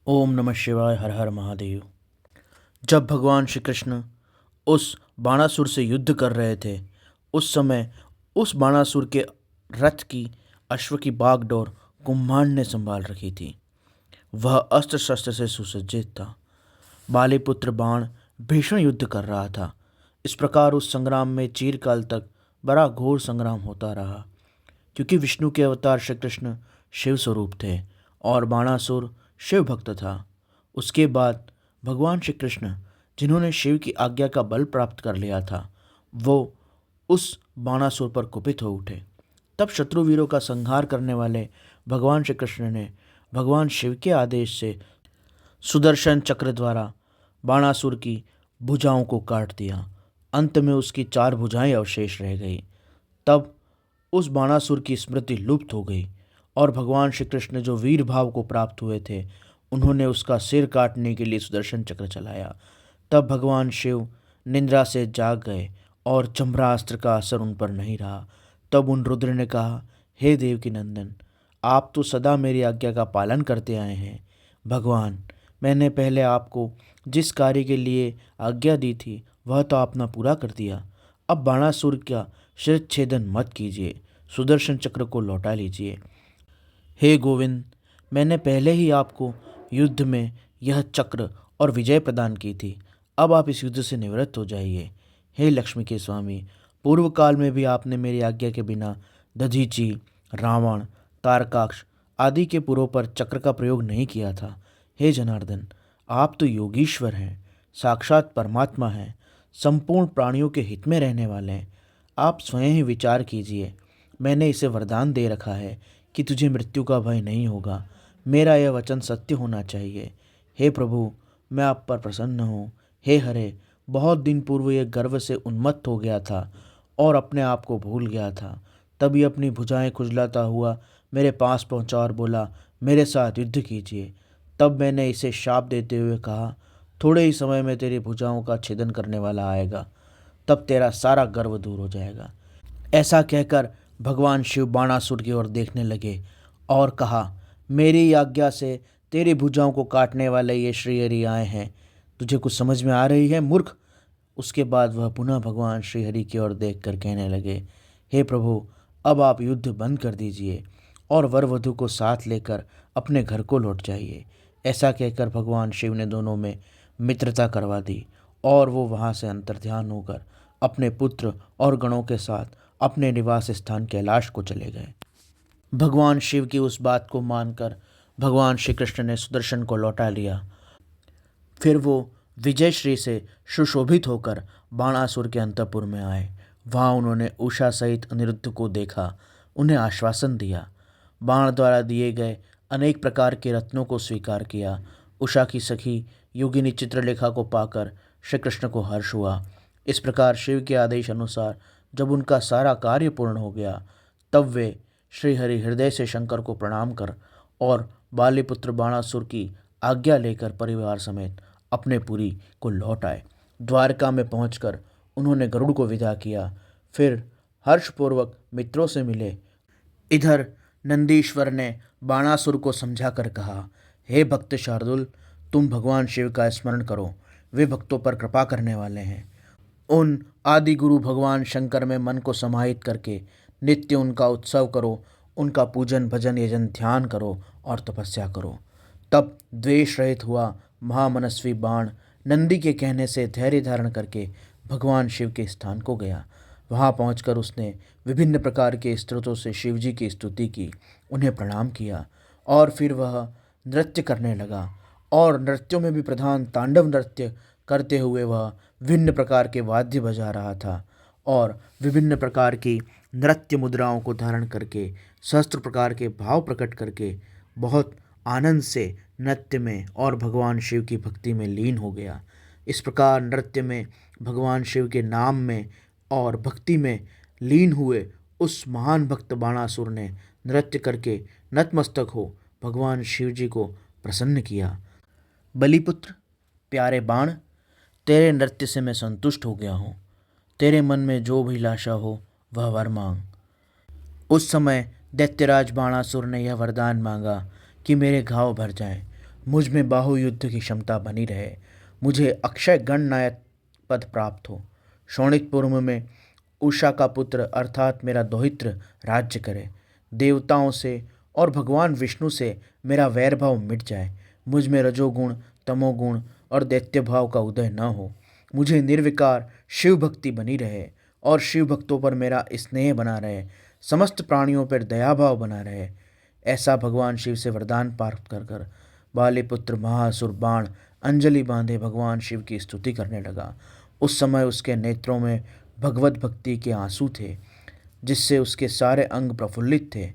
ओम नमः शिवाय। हर हर महादेव। जब भगवान श्री कृष्ण उस बाणासुर से युद्ध कर रहे थे, उस समय उस बाणासुर के रथ की अश्व की बागडोर कुम्हांड ने संभाल रखी थी। वह अस्त्र शस्त्र से सुसज्जित था। बालीपुत्र बाण भीषण युद्ध कर रहा था। इस प्रकार उस संग्राम में चीरकाल तक बड़ा घोर संग्राम होता रहा, क्योंकि विष्णु के अवतार श्री कृष्ण शिव स्वरूप थे और बाणासुर शिव भक्त था। उसके बाद भगवान श्री कृष्ण, जिन्होंने शिव की आज्ञा का बल प्राप्त कर लिया था, वो उस बाणासुर पर कुपित हो उठे। तब शत्रुवीरों का संहार करने वाले भगवान श्री कृष्ण ने भगवान शिव के आदेश से सुदर्शन चक्र द्वारा बाणासुर की भुजाओं को काट दिया। अंत में उसकी 4 भुजाएं अवशेष रह गई। तब उस बाणासुर की स्मृति लुप्त हो गई और भगवान श्री कृष्ण जो वीर भाव को प्राप्त हुए थे, उन्होंने उसका सिर काटने के लिए सुदर्शन चक्र चलाया। तब भगवान शिव निद्रा से जाग गए और चम्रास्त्र का असर उन पर नहीं रहा। तब उन रुद्र ने कहा, हे देव की नंदन, आप तो सदा मेरी आज्ञा का पालन करते आए हैं। भगवान, मैंने पहले आपको जिस कार्य के लिए आज्ञा दी थी वह तो आपने पूरा कर दिया। अब बाणासुर का शिरच्छेदन मत कीजिए, सुदर्शन चक्र को लौटा लीजिए। हे गोविंद, मैंने पहले ही आपको युद्ध में यह चक्र और विजय प्रदान की थी। अब आप इस युद्ध से निवृत्त हो जाइए। हे लक्ष्मी के स्वामी, पूर्व काल में भी आपने मेरी आज्ञा के बिना दधीची, रावण, तारकाक्ष आदि के पुरों पर चक्र का प्रयोग नहीं किया था। हे जनार्दन, आप तो योगीश्वर हैं, साक्षात परमात्मा हैं, संपूर्ण प्राणियों के हित में रहने वाले हैं। आप स्वयं ही विचार कीजिए। मैंने इसे वरदान दे रखा है कि तुझे मृत्यु का भय नहीं होगा। मेरा यह वचन सत्य होना चाहिए। हे प्रभु, मैं आप पर प्रसन्न हूँ। हे हरे, बहुत दिन पूर्व यह गर्व से उन्मत्त हो गया था और अपने आप को भूल गया था। तभी अपनी भुजाएं खुजलाता हुआ मेरे पास पहुंचा और बोला, मेरे साथ युद्ध कीजिए। तब मैंने इसे शाप देते हुए कहा, थोड़े ही समय में तेरी भुजाओं का छेदन करने वाला आएगा, तब तेरा सारा गर्व दूर हो जाएगा। ऐसा कहकर भगवान शिव बाणासुर की ओर देखने लगे और कहा, मेरी आज्ञा से तेरी भुजाओं को काटने वाले ये श्रीहरि आए हैं। तुझे कुछ समझ में आ रही है मूर्ख? उसके बाद वह पुनः भगवान श्रीहरि की ओर देखकर कहने लगे, हे प्रभु, अब आप युद्ध बंद कर दीजिए और वर वधु को साथ लेकर अपने घर को लौट जाइए। ऐसा कहकर भगवान शिव ने दोनों में मित्रता करवा दी और वो वहाँ से अंतर्ध्यान होकर अपने पुत्र और गणों के साथ अपने निवास स्थान कैलाश को चले गए। भगवान शिव की उस बात को मानकर भगवान श्री कृष्ण ने सुदर्शन को लौटा लिया। फिर वो विजय श्री से सुशोभित होकर बाणासुर के अंतपुर में आए। वहाँ उन्होंने उषा सहित अनिरुद्ध को देखा, उन्हें आश्वासन दिया, बाण द्वारा दिए गए अनेक प्रकार के रत्नों को स्वीकार किया। उषा की सखी योगिनी चित्रलेखा को पाकर श्री कृष्ण को हर्ष हुआ। इस प्रकार शिव के आदेश अनुसार जब उनका सारा कार्य पूर्ण हो गया, तब वे श्रीहरि हृदय से शंकर को प्रणाम कर और बालीपुत्र बाणासुर की आज्ञा लेकर परिवार समेत अपने पुरी को लौट आए। द्वारका में पहुंचकर उन्होंने गरुड़ को विदा किया, फिर हर्षपूर्वक मित्रों से मिले। इधर नंदीश्वर ने बाणासुर को समझाकर कहा, हे भक्त शार्दुल, तुम भगवान शिव का स्मरण करो, वे भक्तों पर कृपा करने वाले हैं। उन आदि गुरु भगवान शंकर में मन को समाहित करके नित्य उनका उत्सव करो, उनका पूजन भजन यजन ध्यान करो और तपस्या करो। तब द्वेष रहित हुआ महामनस्वी बाण नंदी के कहने से धैर्य धारण करके भगवान शिव के स्थान को गया। वहाँ पहुंचकर उसने विभिन्न प्रकार के स्तोत्रों से शिव जी की स्तुति की, उन्हें प्रणाम किया और फिर वह नृत्य करने लगा। और नृत्यों में भी प्रधान तांडव नृत्य करते हुए वह विभिन्न प्रकार के वाद्य बजा रहा था और विभिन्न प्रकार की नृत्य मुद्राओं को धारण करके सहस्त्र प्रकार के भाव प्रकट करके बहुत आनंद से नृत्य में और भगवान शिव की भक्ति में लीन हो गया। इस प्रकार नृत्य में, भगवान शिव के नाम में और भक्ति में लीन हुए उस महान भक्त बाणासुर ने नृत्य करके नतमस्तक हो भगवान शिव जी को प्रसन्न किया। बलिपुत्र, प्यारे बाण, तेरे नृत्य से मैं संतुष्ट हो गया हूँ। तेरे मन में जो भी लाशा हो वह वर मांग। उस समय दैत्यराज बाणासुर ने यह वरदान मांगा कि मेरे घाव भर जाएं। मुझ में बाहु युद्ध की क्षमता बनी रहे, मुझे अक्षय गणनायक पद प्राप्त हो, शोणितपुर में उषा का पुत्र अर्थात मेरा दौहित्र राज्य करे, देवताओं से और भगवान विष्णु से मेरा वैरभाव मिट जाए, मुझ में रजोगुण, तमोगुण और दैत्य भाव का उदय न हो, मुझे निर्विकार शिव भक्ति बनी रहे और शिव भक्तों पर मेरा स्नेह बना रहे, समस्त प्राणियों पर दयाभाव बना रहे। ऐसा भगवान शिव से वरदान प्राप्त कर कर बालीपुत्र महासुर बाण अंजलि बांधे भगवान शिव की स्तुति करने लगा। उस समय उसके नेत्रों में भगवत भक्ति के आंसू थे, जिससे उसके सारे अंग प्रफुल्लित थे।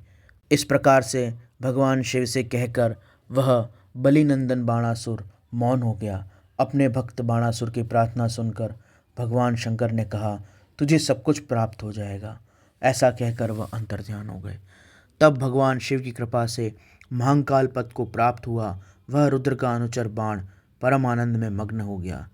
इस प्रकार से भगवान शिव से कहकर वह बलिनंदन बाणासुर मौन हो गया। अपने भक्त बाणासुर की प्रार्थना सुनकर भगवान शंकर ने कहा, तुझे सब कुछ प्राप्त हो जाएगा। ऐसा कहकर वह अंतर्ध्यान हो गए। तब भगवान शिव की कृपा से महाकाल पद को प्राप्त हुआ वह रुद्र का अनुचर बाण परम आनंद में मग्न हो गया।